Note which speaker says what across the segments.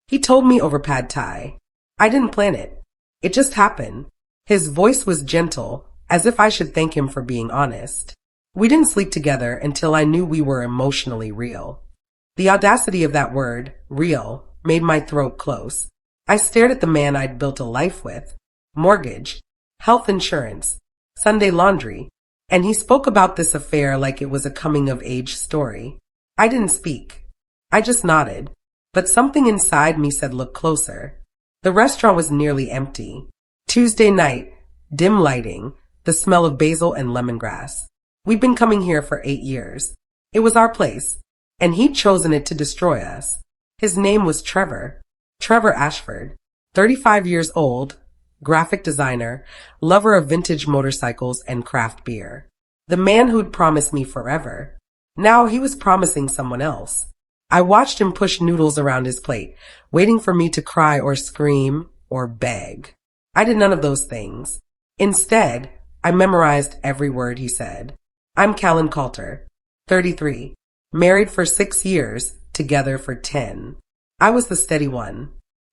Speaker 1: He told me over pad thai. I didn't plan it. It just happened. His voice was gentle, as if I should thank him for being honest. We didn't sleep together until I knew we were emotionally real. The audacity of that word, real, made my throat close. I stared at the man I'd built a life with. Mortgage, health insurance, Sunday laundry, and he spoke about this affair like it was a coming-of-age story. I didn't speak. I just nodded, but something inside me said look closer. The restaurant was nearly empty. Tuesday night, dim lighting, the smell of basil and lemongrass. We'd been coming here for 8 years. It was our place, and he'd chosen it to destroy us. His name was Trevor. Trevor Ashford, 35 years old, graphic designer, lover of vintage motorcycles and craft beer. The man who'd promised me forever. Now he was promising someone else. I watched him push noodles around his plate, waiting for me to cry or scream or beg. I did none of those things. Instead, I memorized every word he said. I'm Callan Coulter, 33, married for 6 years, together for 10. I was the steady one,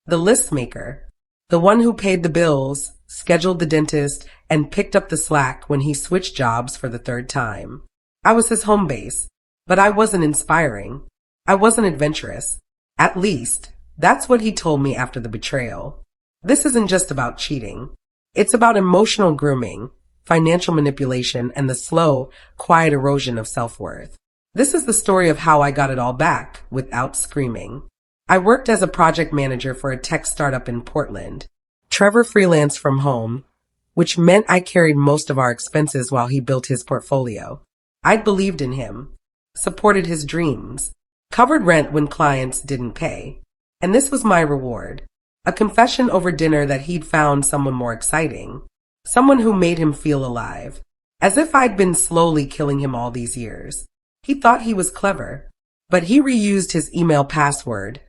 Speaker 1: the list maker, the one who paid the bills, scheduled the dentist, and picked up the slack when he switched jobs for the 3rd time. I was his home base, but I wasn't inspiring. I wasn't adventurous. At least, that's what he told me after the betrayal. This isn't just about cheating. It's about emotional grooming, financial manipulation, and the slow, quiet erosion of self-worth. This is the story of how I got it all back without screaming. I worked as a project manager for a tech startup in Portland. Trevor freelanced from home, which meant I carried most of our expenses while he built his portfolio. I'd believed in him, supported his dreams, covered rent when clients didn't pay. And this was my reward. A confession over dinner that he'd found someone more exciting. Someone who made him feel alive. As if I'd been slowly killing him all these years. He thought he was clever. But he reused his email password,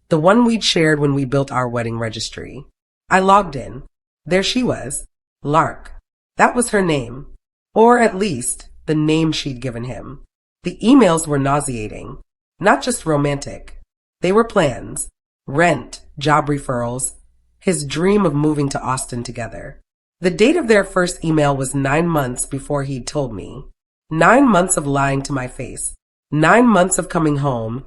Speaker 1: the one we'd shared when we built our wedding registry. I logged in. There she was. Lark. That was her name. Or at least, the name she'd given him. The emails were nauseating. Not just romantic. They were plans. Rent, job referrals, his dream of moving to Austin together. The date of their first email was 9 months before he'd told me. 9 months of lying to my face. 9 months of coming home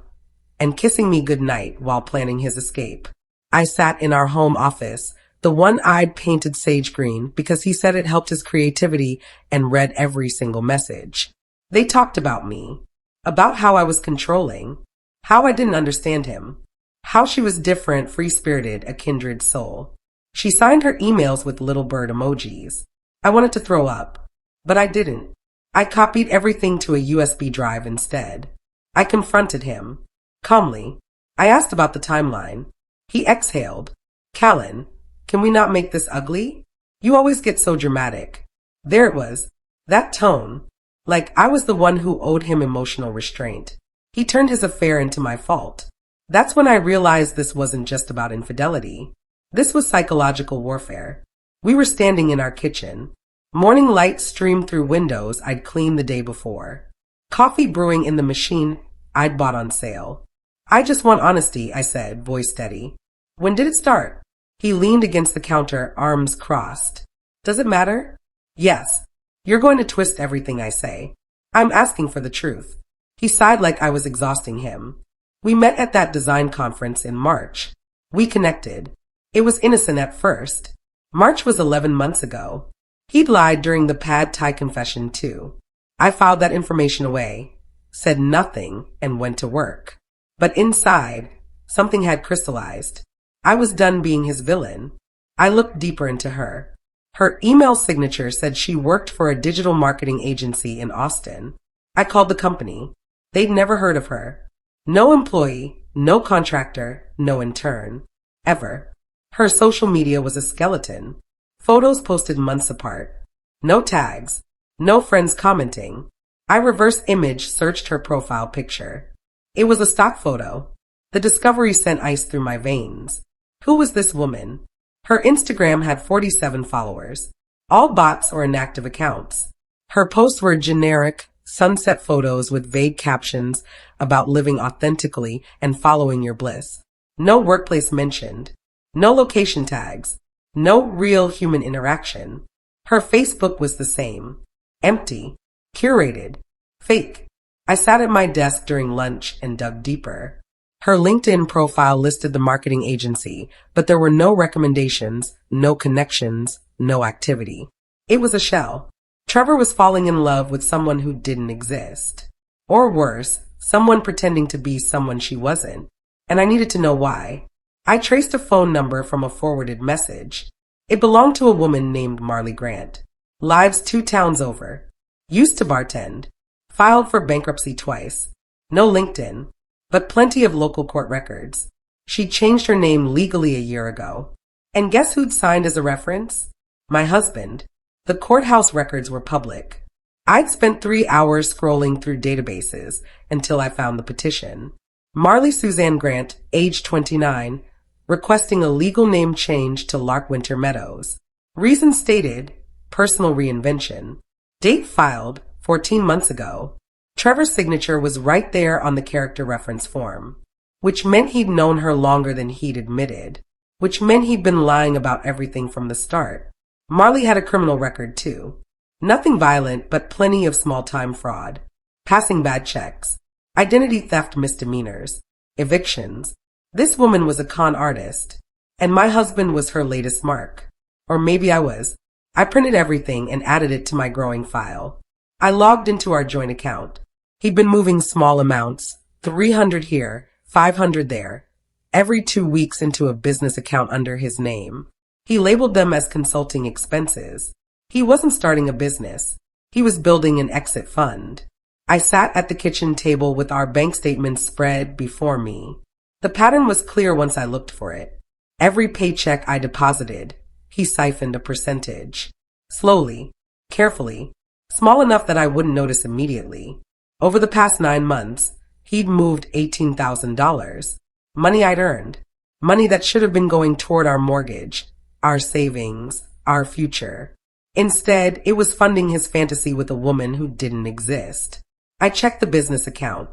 Speaker 1: and kissing me goodnight while planning his escape. I sat in our home office, the one I'd painted sage green because he said it helped his creativity, and read every single message. They talked about me, about how I was controlling, how I didn't understand him, how she was different, free-spirited, a kindred soul. She signed her emails with little bird emojis. I wanted to throw up, but I didn't. I copied everything to a USB drive instead. I confronted him. Calmly, I asked about the timeline. He exhaled. Callan, can we not make this ugly? You always get so dramatic. There it was. That tone. Like I was the one who owed him emotional restraint. He turned his affair into my fault. That's when I realized this wasn't just about infidelity. This was psychological warfare. We were standing in our kitchen. Morning light streamed through windows I'd cleaned the day before. Coffee brewing in the machine I'd bought on sale. I just want honesty, I said, voice steady. When did it start? He leaned against the counter, arms crossed. Does it matter? Yes. You're going to twist everything I say. I'm asking for the truth. He sighed like I was exhausting him. We met at that design conference in March. We connected. It was innocent at first. March was 11 months ago. He'd lied during the pad thai confession too. I filed that information away, said nothing, and went to work. But inside, something had crystallized. I was done being his villain. I looked deeper into her. Her email signature said she worked for a digital marketing agency in Austin. I called the company. They'd never heard of her. No employee, no contractor, no intern. Ever. Her social media was a skeleton. Photos posted months apart. No tags. No friends commenting. I reverse image searched her profile picture. It was a stock photo. The discovery sent ice through my veins. Who was this woman? Her Instagram had 47 followers. All bots or inactive accounts. Her posts were generic, sunset photos with vague captions about living authentically and following your bliss. No workplace mentioned. No location tags. No real human interaction. Her Facebook was the same. Empty. Curated. Fake. I sat at my desk during lunch and dug deeper. Her LinkedIn profile listed the marketing agency, but there were no recommendations, no connections, no activity. It was a shell. Trevor was falling in love with someone who didn't exist. Or worse, someone pretending to be someone she wasn't. And I needed to know why. I traced a phone number from a forwarded message. It belonged to a woman named Marley Grant. Lives 2 towns over. Used to bartend. Filed for bankruptcy twice. No LinkedIn, but plenty of local court records. She changed her name legally a year ago. And guess who'd signed as a reference? My husband. The courthouse records were public. I'd spent 3 hours scrolling through databases until I found the petition. Marley Suzanne Grant, age 29, requesting a legal name change to Larkwinter Meadows. Reason stated, personal reinvention. Date filed, 14 months ago. Trevor's signature was right there on the character reference form, which meant he'd known her longer than he'd admitted, which meant he'd been lying about everything from the start. Marley had a criminal record too. Nothing violent, but plenty of small-time fraud. Passing bad checks. Identity theft misdemeanors. Evictions. This woman was a con artist, and my husband was her latest mark. Or maybe I was. I printed everything and added it to my growing file. I logged into our joint account. He'd been moving small amounts, 300 here, 500 there, every 2 weeks into a business account under his name. He labeled them as consulting expenses. He wasn't starting a business. He was building an exit fund. I sat at the kitchen table with our bank statements spread before me. The pattern was clear once I looked for it. Every paycheck I deposited, he siphoned a percentage. Slowly, carefully, small enough that I wouldn't notice immediately. Over the past 9 months, he'd moved $18,000. Money I'd earned. Money that should have been going toward our mortgage, our savings, our future. Instead, it was funding his fantasy with a woman who didn't exist. I checked the business account.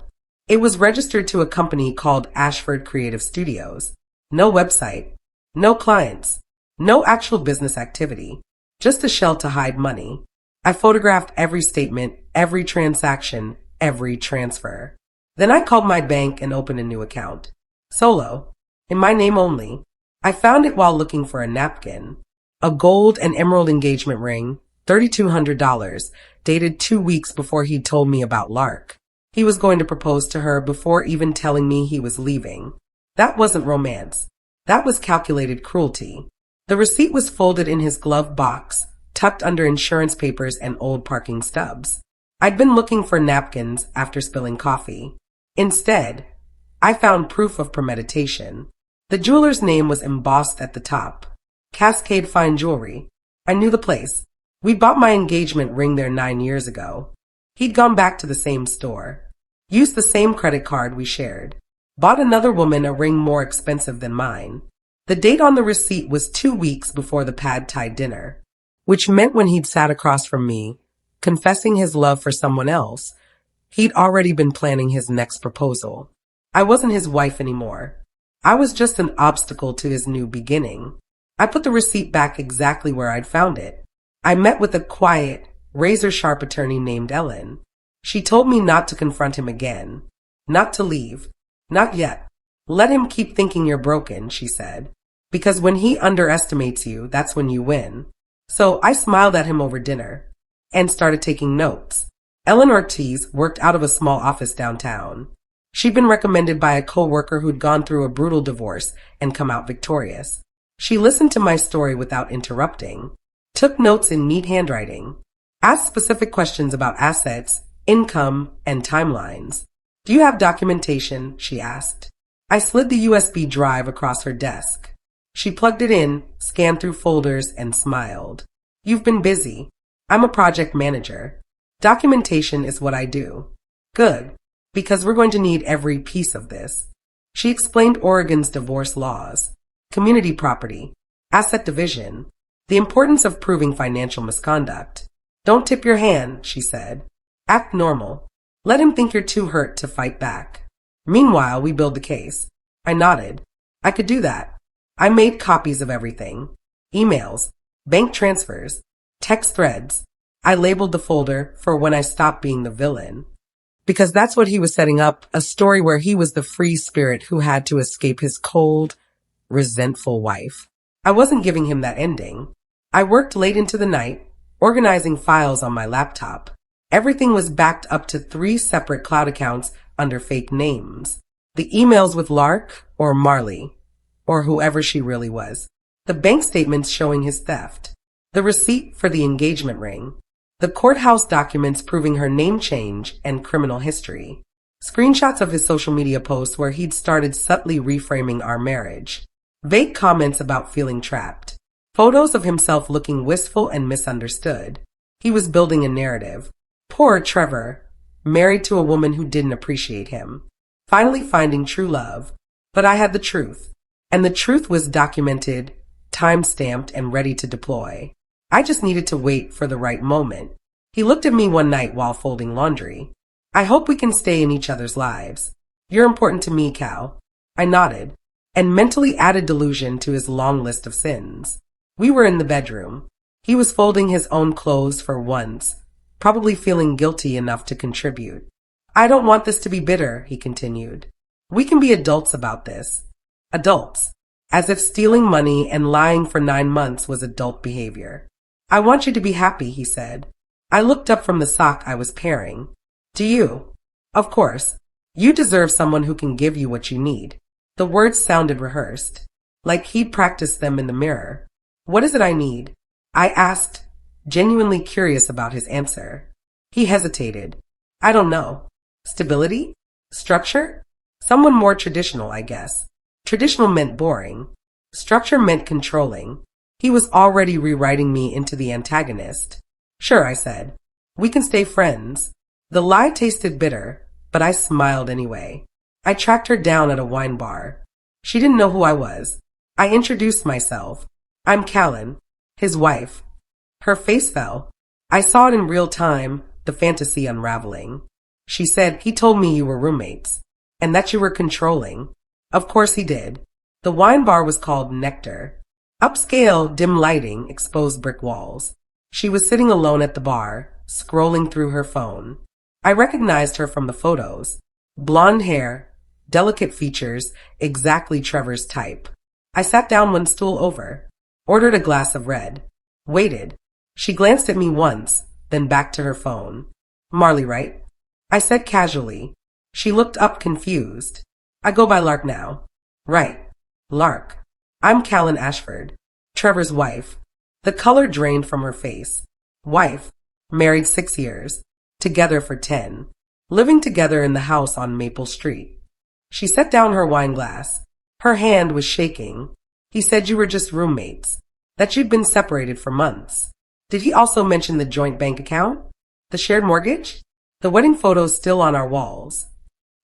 Speaker 1: It was registered to a company called Ashford Creative Studios. No website. No clients. No actual business activity. Just a shell to hide money. I photographed every statement, every transaction, every transfer. Then I called my bank and opened a new account. Solo. In my name only. I found it while looking for a napkin. A gold and emerald engagement ring, $3,200, dated 2 weeks before he'd told me about Lark. He was going to propose to her before even telling me he was leaving. That wasn't romance. That was calculated cruelty. The receipt was folded in his glove box, tucked under insurance papers and old parking stubs. I'd been looking for napkins after spilling coffee. Instead, I found proof of premeditation. The jeweler's name was embossed at the top. Cascade Fine Jewelry. I knew the place. We'd bought my engagement ring there 9 years ago. He'd gone back to the same store. Used the same credit card we shared. Bought another woman a ring more expensive than mine. The date on the receipt was 2 weeks before the pad thai dinner, which meant when he'd sat across from me, confessing his love for someone else, he'd already been planning his next proposal. I wasn't his wife anymore. I was just an obstacle to his new beginning. I put the receipt back exactly where I'd found it. I met with a quiet, razor-sharp attorney named Ellen. She told me not to confront him again. Not to leave. Not yet. Let him keep thinking you're broken, she said. Because when he underestimates you, that's when you win. So I smiled at him over dinner and started taking notes. Ellen Ortiz worked out of a small office downtown. She'd been recommended by a coworker who'd gone through a brutal divorce and come out victorious. She listened to my story without interrupting, took notes in neat handwriting, asked specific questions about assets, income, and timelines. Do you have documentation? She asked. I slid the USB drive across her desk. She plugged it in, scanned through folders, and smiled. You've been busy. I'm a project manager. Documentation is what I do. Good, because we're going to need every piece of this. She explained Oregon's divorce laws, community property, asset division, the importance of proving financial misconduct. Don't tip your hand, she said. Act normal. Let him think you're too hurt to fight back. Meanwhile, we build the case. I nodded. I could do that. I made copies of everything. Emails, bank transfers, text threads. I labeled the folder for when I stopped being the villain. Because that's what he was setting up, a story where he was the free spirit who had to escape his cold, resentful wife. I wasn't giving him that ending. I worked late into the night, organizing files on my laptop. Everything was backed up to 3 separate cloud accounts under fake names. The emails with Lark or Marley, or whoever she really was. The bank statements showing his theft. The receipt for the engagement ring. The courthouse documents proving her name change and criminal history. Screenshots of his social media posts where he'd started subtly reframing our marriage. Vague comments about feeling trapped. Photos of himself looking wistful and misunderstood. He was building a narrative. Poor Trevor, married to a woman who didn't appreciate him. Finally finding true love. But I had the truth. And the truth was documented, time-stamped, and ready to deploy. I just needed to wait for the right moment. He looked at me one night while folding laundry. I hope we can stay in each other's lives. You're important to me, Cal. I nodded, and mentally added delusion to his long list of sins. We were in the bedroom. He was folding his own clothes for once, probably feeling guilty enough to contribute. I don't want this to be bitter, he continued. We can be adults about this. Adults. As if stealing money and lying for 9 months was adult behavior. I want you to be happy, he said. I looked up from the sock I was pairing. Do you? Of course. You deserve someone who can give you what you need. The words sounded rehearsed, like he'd practiced them in the mirror. What is it I need? I asked, genuinely curious about his answer. He hesitated. I don't know. Stability? Structure? Someone more traditional, I guess. Traditional meant boring. Structure meant controlling. He was already rewriting me into the antagonist. Sure, I said. We can stay friends. The lie tasted bitter, but I smiled anyway. I tracked her down at a wine bar. She didn't know who I was. I introduced myself. I'm Callan, his wife. Her face fell. I saw it in real time, the fantasy unraveling. She said, he told me you were roommates, and that you were controlling. Of course he did. The wine bar was called Nectar. Upscale, dim lighting, exposed brick walls. She was sitting alone at the bar, scrolling through her phone. I recognized her from the photos. Blonde hair, delicate features, exactly Trevor's type. I sat down one stool over, ordered a glass of red, waited. She glanced at me once, then back to her phone. Marley, right? I said casually. She looked up confused. I go by Lark now. Right. Lark. I'm Callan Ashford, Trevor's wife. The color drained from her face. Wife. Married 6 years. Together for 10. Living together in the house on Maple Street. She set down her wine glass. Her hand was shaking. He said you were just roommates. That you'd been separated for months. Did he also mention the joint bank account? The shared mortgage? The wedding photos still on our walls.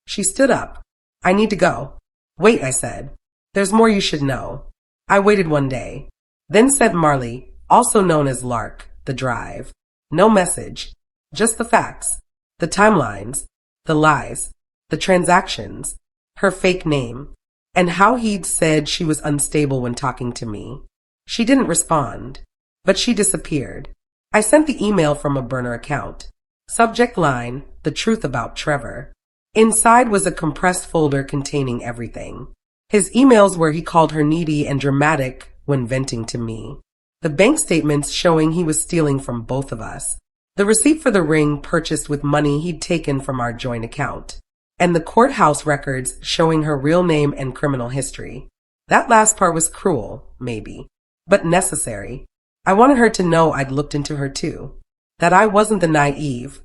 Speaker 1: She stood up. I need to go. Wait, I said. There's more you should know. I waited one day. Then said Marley, also known as Lark, the drive. No message. Just the facts. The timelines. The lies. The transactions. Her fake name. And how he'd said she was unstable when talking to me. She didn't respond. But she disappeared. I sent the email from a burner account. Subject line, the truth about Trevor. Inside was a compressed folder containing everything. His emails where he called her needy and dramatic when venting to me. The bank statements showing he was stealing from both of us. The receipt for the ring purchased with money he'd taken from our joint account. And the courthouse records showing her real name and criminal history. That last part was cruel, maybe, but necessary. I wanted her to know I'd looked into her too. That I wasn't the naive,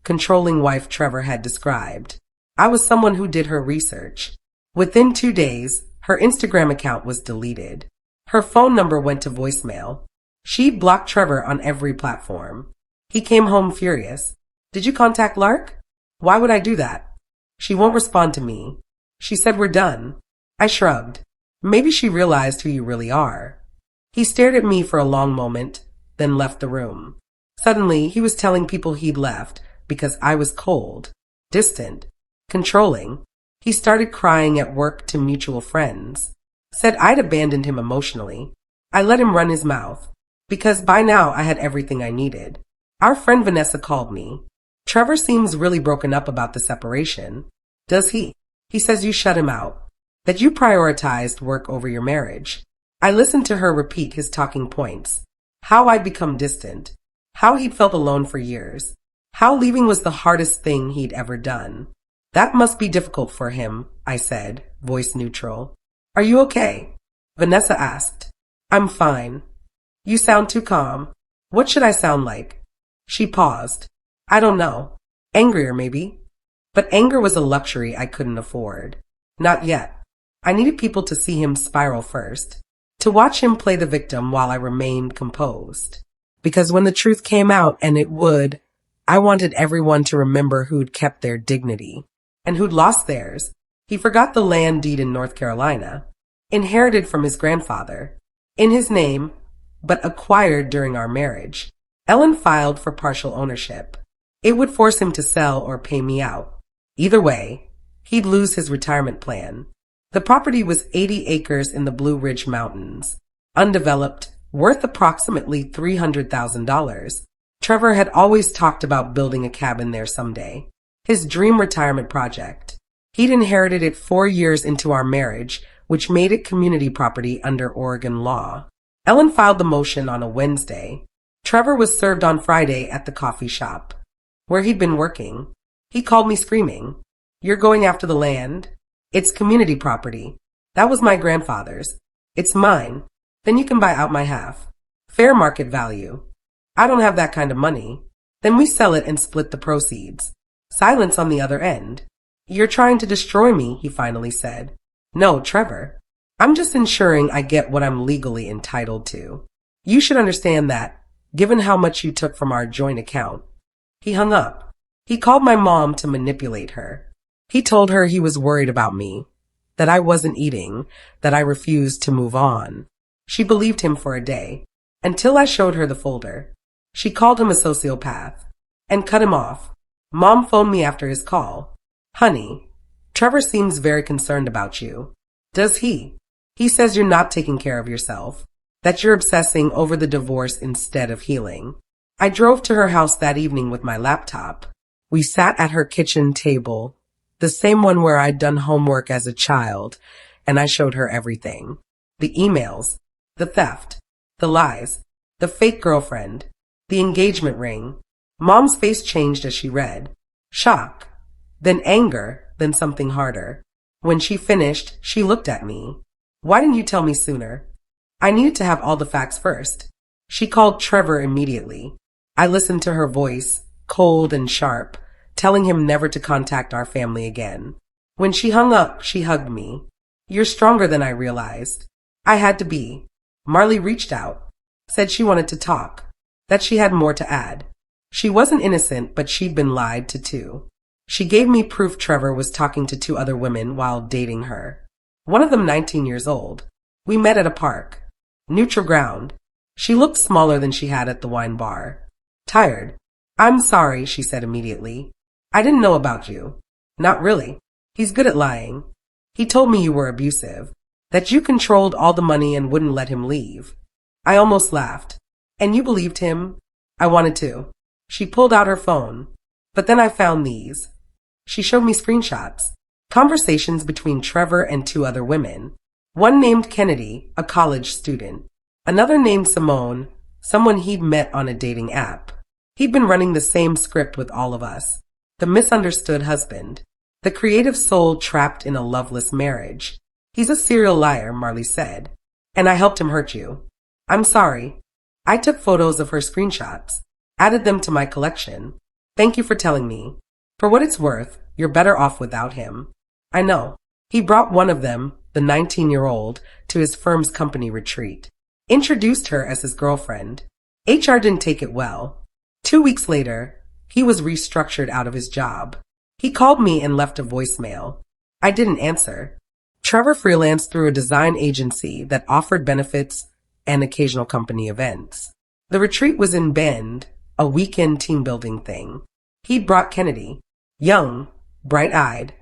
Speaker 1: controlling wife Trevor had described. I was someone who did her research. Within 2 days, her Instagram account was deleted. Her phone number went to voicemail. She'd blocked Trevor on every platform. He came home furious. Did you contact Lark? Why would I do that? She won't respond to me. She said we're done. I shrugged. Maybe she realized who you really are. He stared at me for a long moment, then left the room. Suddenly, he was telling people he'd left because I was cold, distant, controlling. He started crying at work to mutual friends. said I'd abandoned him emotionally. I let him run his mouth, because by now I had everything I needed. Our friend Vanessa called me. Trevor seems really broken up about the separation. Does he? He says you shut him out, that you prioritized work over your marriage. I listened to her repeat his talking points. How I'd become distant. How he'd felt alone for years. How leaving was the hardest thing he'd ever done. That must be difficult for him, I said, voice neutral. Are you okay? Vanessa asked. I'm fine. You sound too calm. What should I sound like? She paused. I don't know. Angrier, maybe? But anger was a luxury I couldn't afford. Not yet. I needed people to see him spiral first, to watch him play the victim while I remained composed. Because when the truth came out, and it would, I wanted everyone to remember who'd kept their dignity and who'd lost theirs. He forgot the land deed in North Carolina, inherited from his grandfather, in his name, but acquired during our marriage. Ellen filed for partial ownership. It would force him to sell or pay me out. Either way, he'd lose his retirement plan. The property was 80 acres in the Blue Ridge Mountains, undeveloped, worth approximately $300,000. Trevor had always talked about building a cabin there someday, his dream retirement project. He'd inherited it 4 years into our marriage, which made it community property under Oregon law. Ellen filed the motion on a Wednesday. Trevor was served on Friday at the coffee shop, where he'd been working. He called me screaming, "You're going after the land? It's community property. That was my grandfather's. It's mine. Then you can buy out my half. Fair market value. I don't have that kind of money. Then we sell it and split the proceeds." Silence on the other end. "You're trying to destroy me," he finally said. "No, Trevor. I'm just ensuring I get what I'm legally entitled to. You should understand that, given how much you took from our joint account." He hung up. He called my mom to manipulate her. He told her he was worried about me, that I wasn't eating, that I refused to move on. She believed him for a day, until I showed her the folder. She called him a sociopath, and cut him off. Mom phoned me after his call. "Honey, Trevor seems very concerned about you." "Does he?" "He says you're not taking care of yourself, that you're obsessing over the divorce instead of healing." I drove to her house that evening with my laptop. We sat at her kitchen table, the same one where I'd done homework as a child, and I showed her everything. The emails, the theft, the lies, the fake girlfriend, the engagement ring. Mom's face changed as she read. Shock, then anger, then something harder. When she finished, she looked at me. "Why didn't you tell me sooner?" I needed to have all the facts first. She called Trevor immediately. I listened to her voice, cold and sharp, telling him never to contact our family again. When she hung up, she hugged me. "You're stronger than I realized." I had to be. Marley reached out, said she wanted to talk, that she had more to add. She wasn't innocent, but she'd been lied to too. She gave me proof Trevor was talking to 2 other women while dating her. One of them 19 years old. We met at a park. Neutral ground. She looked smaller than she had at the wine bar. Tired. "I'm sorry," she said immediately. "I didn't know about you." "Not really. He's good at lying. He told me you were abusive, that you controlled all the money and wouldn't let him leave." I almost laughed. "And you believed him?" I wanted to. She pulled out her phone. But then I found these. She showed me screenshots. Conversations between Trevor and 2 other women. One named Kennedy, a college student. Another named Simone, someone he'd met on a dating app. He'd been running the same script with all of us. The misunderstood husband. The creative soul trapped in a loveless marriage. "He's a serial liar," Marley said. "And I helped him hurt you." "I'm sorry." I took photos of her screenshots, added them to my collection. "Thank you for telling me. For what it's worth, you're better off without him." "I know." He brought one of them, the 19-year-old, to his firm's company retreat. Introduced her as his girlfriend. HR didn't take it well. 2 weeks later, he was restructured out of his job. He called me and left a voicemail. I didn't answer. Trevor freelanced through a design agency that offered benefits and occasional company events. The retreat was in Bend, a weekend team-building thing. He'd brought Kennedy, young, bright-eyed,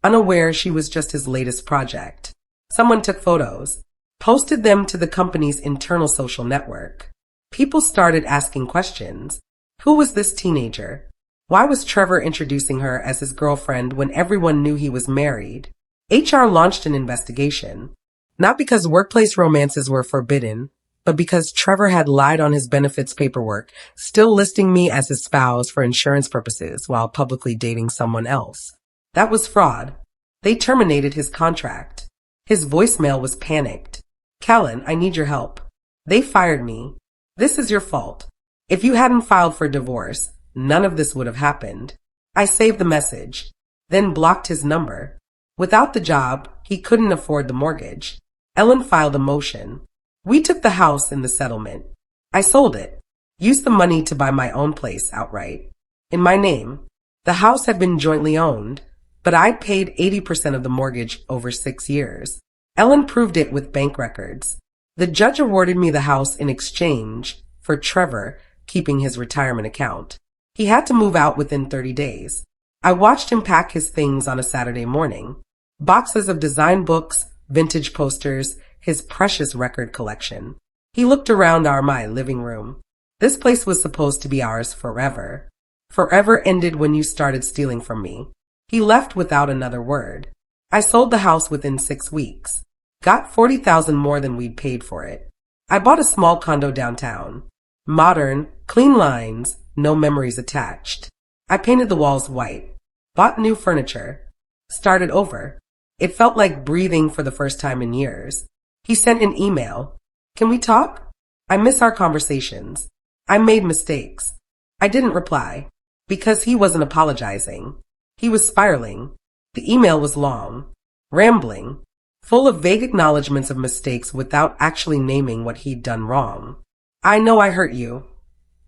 Speaker 1: unaware she was just his latest project. Someone took photos, posted them to the company's internal social network. People started asking questions. Who was this teenager? Why was Trevor introducing her as his girlfriend when everyone knew he was married? HR launched an investigation. Not because workplace romances were forbidden, but because Trevor had lied on his benefits paperwork, still listing me as his spouse for insurance purposes while publicly dating someone else. That was fraud. They terminated his contract. His voicemail was panicked. Callan, I need your help. They fired me. This is your fault. If you hadn't filed for divorce, none of this would have happened. I saved the message, then blocked his number. Without the job, he couldn't afford the mortgage. Ellen filed a motion. We took the house in the settlement. I sold it, used the money to buy my own place outright. In my name, the house had been jointly owned, but I'd paid 80% of the mortgage over 6 years. Ellen proved it with bank records. The judge awarded me the house in exchange for Trevor keeping his retirement account. He had to move out within 30 days. I watched him pack his things on a Saturday morning. Boxes of design books, vintage posters, his precious record collection. He looked around my living room. This place was supposed to be ours forever. Forever ended when you started stealing from me. He left without another word. I sold the house within 6 weeks. Got $40,000 more than we'd paid for it. I bought a small condo downtown. Modern, clean lines, no memories attached. I painted the walls white. Bought new furniture. Started over. It felt like breathing for the first time in years. He sent an email. Can we talk? I miss our conversations. I made mistakes. I didn't reply because he wasn't apologizing. He was spiraling. The email was long, rambling, full of vague acknowledgments of mistakes without actually naming what he'd done wrong. I know I hurt you,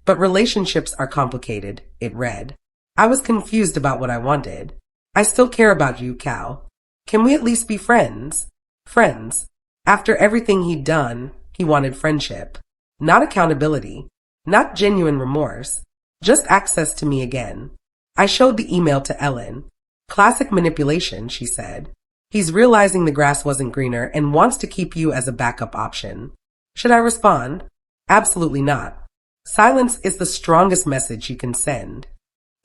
Speaker 1: but relationships are complicated, it read. I was confused about what I wanted. I still care about you, Cal. Can we at least be friends? Friends. After everything he'd done, he wanted friendship. Not accountability. Not genuine remorse. Just access to me again. I showed the email to Ellen. Classic manipulation, she said. He's realizing the grass wasn't greener and wants to keep you as a backup option. Should I respond? Absolutely not. Silence is the strongest message you can send.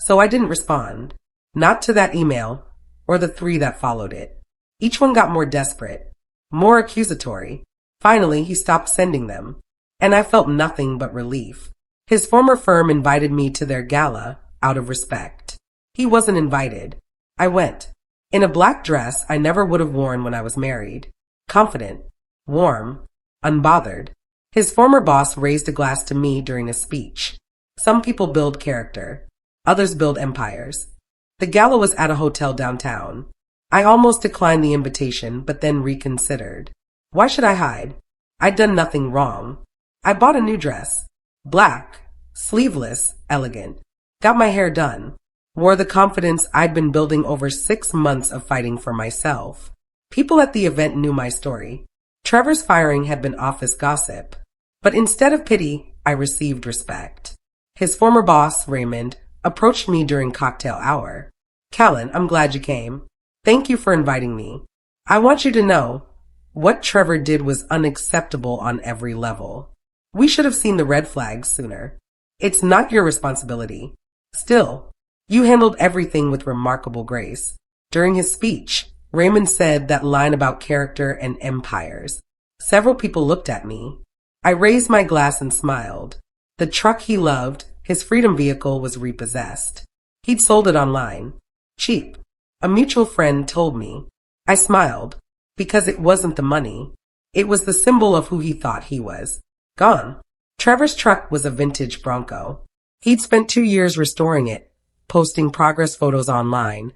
Speaker 1: So I didn't respond. Not to that email, or the 3 that followed it. Each one got more desperate, more accusatory. Finally, he stopped sending them, and I felt nothing but relief. His former firm invited me to their gala out of respect. He wasn't invited. I went. In a black dress I never would have worn when I was married. Confident, warm, unbothered. His former boss raised a glass to me during a speech. Some people build character. Others build empires. The gala was at a hotel downtown. I almost declined the invitation, but then reconsidered. Why should I hide? I'd done nothing wrong. I bought a new dress. Black, sleeveless, elegant. Got my hair done. Wore the confidence I'd been building over 6 months of fighting for myself. People at the event knew my story. Trevor's firing had been office gossip. But instead of pity, I received respect. His former boss, Raymond, approached me during cocktail hour. Callan, I'm glad you came. Thank you for inviting me. I want you to know, what Trevor did was unacceptable on every level. We should have seen the red flags sooner. It's not your responsibility. Still, you handled everything with remarkable grace. During his speech, Raymond said that line about character and empires. Several people looked at me. I raised my glass and smiled. The truck he loved, his freedom vehicle, was repossessed. He'd sold it online. Cheap. A mutual friend told me. I smiled, because it wasn't the money. It was the symbol of who he thought he was. Gone. Trevor's truck was a vintage Bronco. He'd spent 2 years restoring it, posting progress photos online,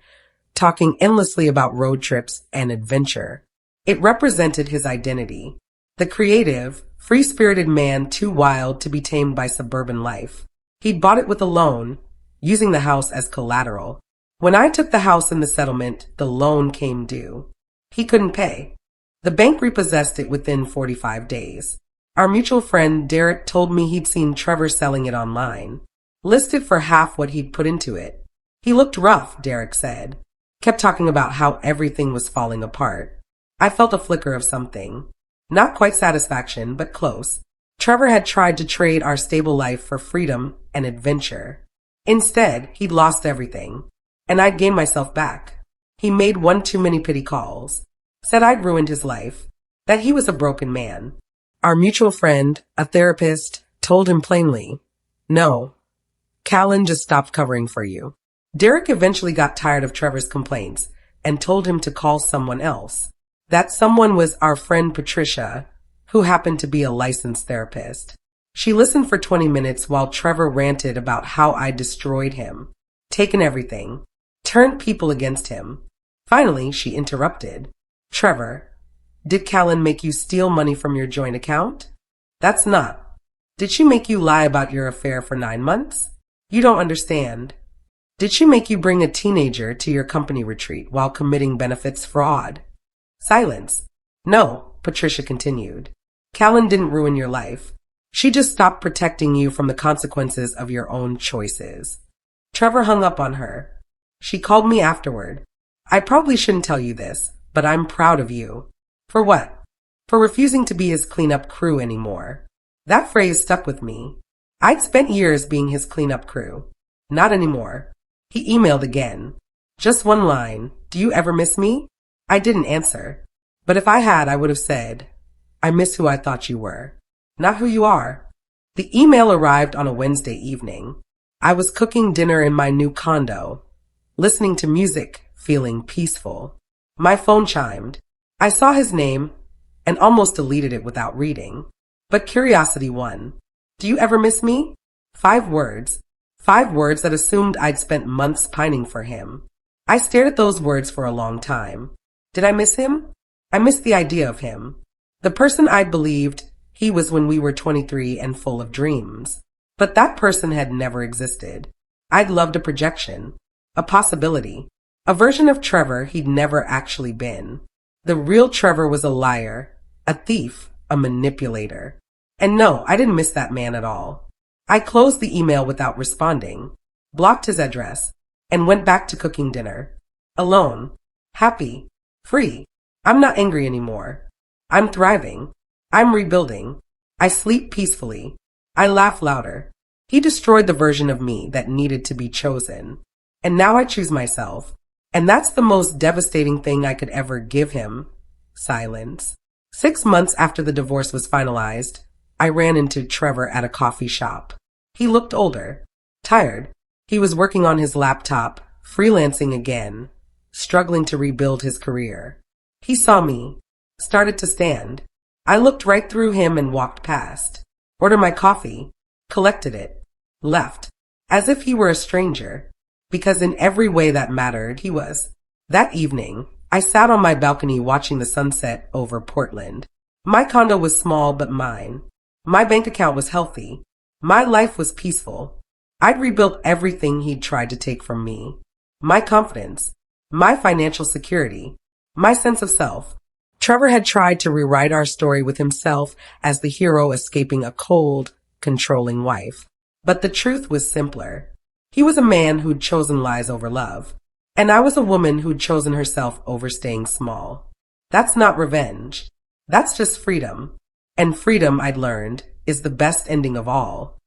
Speaker 1: talking endlessly about road trips and adventure. It represented his identity. The creative, free-spirited man too wild to be tamed by suburban life. He'd bought it with a loan, using the house as collateral. When I took the house in the settlement, the loan came due. He couldn't pay. The bank repossessed it within 45 days. Our mutual friend, Derek, told me he'd seen Trevor selling it online. Listed for half what he'd put into it. He looked rough, Derek said. Kept talking about how everything was falling apart. I felt a flicker of something. Not quite satisfaction, but close. Trevor had tried to trade our stable life for freedom and adventure. Instead, he'd lost everything, and I'd gained myself back. He made one too many pity calls, said I'd ruined his life, that he was a broken man. Our mutual friend, a therapist, told him plainly, "No, Callan just stopped covering for you." Derek eventually got tired of Trevor's complaints and told him to call someone else. That someone was our friend Patricia, who happened to be a licensed therapist. She listened for 20 minutes while Trevor ranted about how I destroyed him, taken everything, turned people against him. Finally, she interrupted. "Trevor, did Callan make you steal money from your joint account?" "That's not. Did she make you lie about your affair for 9 months?" "You don't understand. Did she make you bring a teenager to your company retreat while committing benefits fraud?" Silence. "No," Patricia continued. "Callan didn't ruin your life. She just stopped protecting you from the consequences of your own choices." Trevor hung up on her. She called me afterward. "I probably shouldn't tell you this, but I'm proud of you." "For what?" "For refusing to be his cleanup crew anymore." That phrase stuck with me. I'd spent years being his cleanup crew. Not anymore. He emailed again. Just one line. "Do you ever miss me?" I didn't answer. But if I had, I would have said, "I miss who I thought you were, not who you are." The email arrived on a Wednesday evening. I was cooking dinner in my new condo, listening to music, feeling peaceful. My phone chimed. I saw his name and almost deleted it without reading. But curiosity won. "Do you ever miss me?" 5 words. 5 words that assumed I'd spent months pining for him. I stared at those words for a long time. Did I miss him? I missed the idea of him. The person I'd believed he was when we were 23 and full of dreams. But that person had never existed. I'd loved a projection, a possibility, a version of Trevor he'd never actually been. The real Trevor was a liar, a thief, a manipulator. And no, I didn't miss that man at all. I closed the email without responding, blocked his address, and went back to cooking dinner. Alone, happy, free. I'm not angry anymore. I'm thriving. I'm rebuilding. I sleep peacefully. I laugh louder. He destroyed the version of me that needed to be chosen. And now I choose myself. And that's the most devastating thing I could ever give him. Silence. 6 months after the divorce was finalized, I ran into Trevor at a coffee shop. He looked older, tired. He was working on his laptop, freelancing again, struggling to rebuild his career. He saw me, started to stand. I looked right through him and walked past, ordered my coffee, collected it, left, as if he were a stranger, because in every way that mattered, he was. That evening, I sat on my balcony watching the sunset over Portland. My condo was small but mine. My bank account was healthy. My life was peaceful. I'd rebuilt everything he'd tried to take from me. My confidence, my financial security, my sense of self. Trevor had tried to rewrite our story with himself as the hero escaping a cold, controlling wife. But the truth was simpler. He was a man who'd chosen lies over love, and I was a woman who'd chosen herself over staying small. That's not revenge. That's just freedom. And freedom, I'd learned, is the best ending of all.